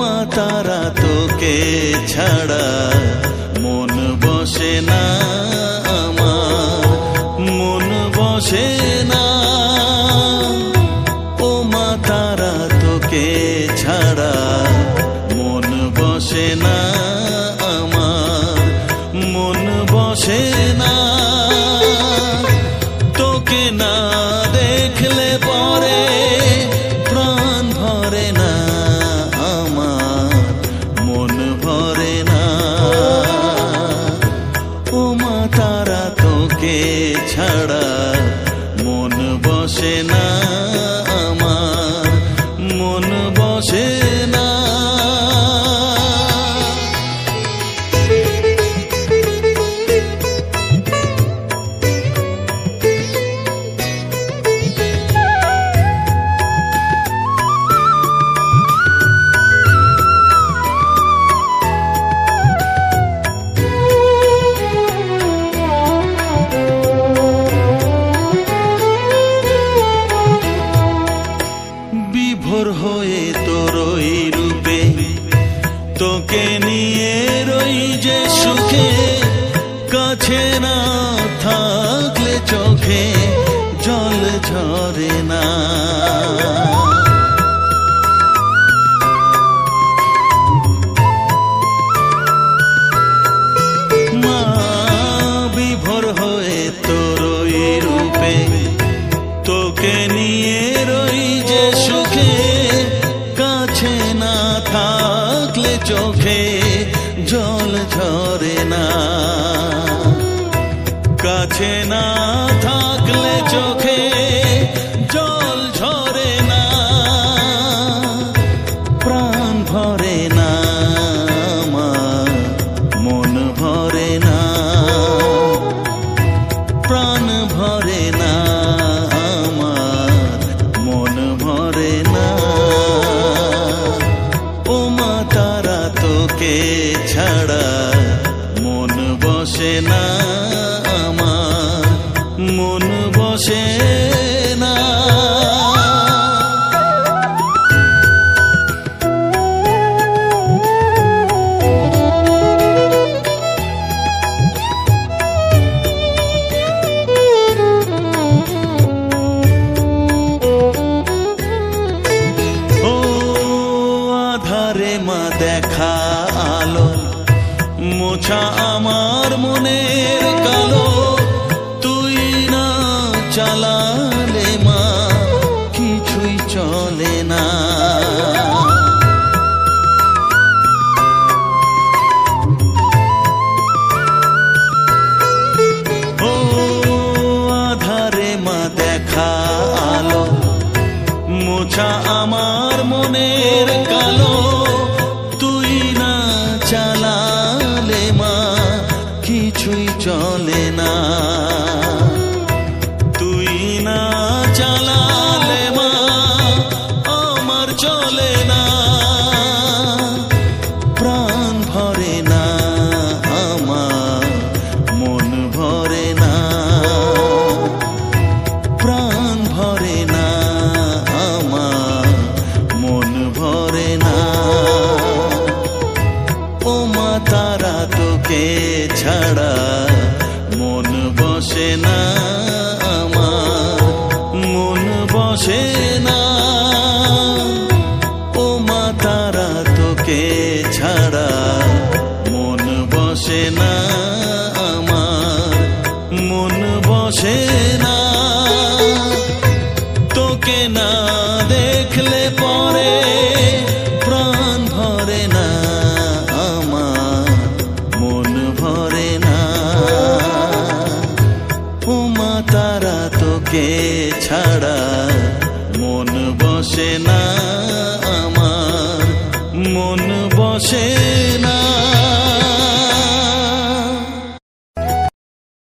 মা তারা তোকে ছাড়া মন বসে না আমার, মন বসে না। ও মা তারা তোকে ছাড়া মন বসে না আমার, মন বসে না। তোকে না দেখলে পরে প্রাণ ভরে না আমার, মন ভরে না। ও মা তারা তোকে ছাড়া মন বসে না আমার, মন বসে না। বিভোর হয়ে তোরই রূপে তোকে নিয়ে রই যে সুখে, কাছে না থাকলে চোখে জল ঝরে না। মা বিভোর হয়ে তোরই রূপে তোকে নিয়ে রই যে সুখে, কাছে না থাকলে চোখে জল ঝরে না। কাছে না থাকলে চোখে জল ঝরে না, প্রাণ ভরে না আমার, মন ভরে না, প্রাণ ভরে না আমার, মন ভরে না। ও মা তারা তোকে ছাড়া মন বসে না আমার, মন বসে না। আধারে মা দেখা আলো মোছা আমার মনের কালো, তুই না চালালে মা কিছুই চলে না। ও আধারে মা দেখা আলো মোছা আমার মনের কালো, তুই না চালালে মা কিছুই চলে না। তুই না চালালে মা আমার চলে না, প্রাণ ভরে না আমার, মন ভরে না, প্রাণ ভরে না আমার, মন ভরে না। ও মা তারা তোকে ছাড়া মন বসে না আমার, মন বসে না। ও মা তারা তোকে ছাড়া মন বসে না আমার, মন বসে না। তোকে না দেখলে পরে প্রাণ ভরে না আমার, মন ভরে না। ও মা তারা তোকে ছাড়া মন বসে না আমার, মন বসে না।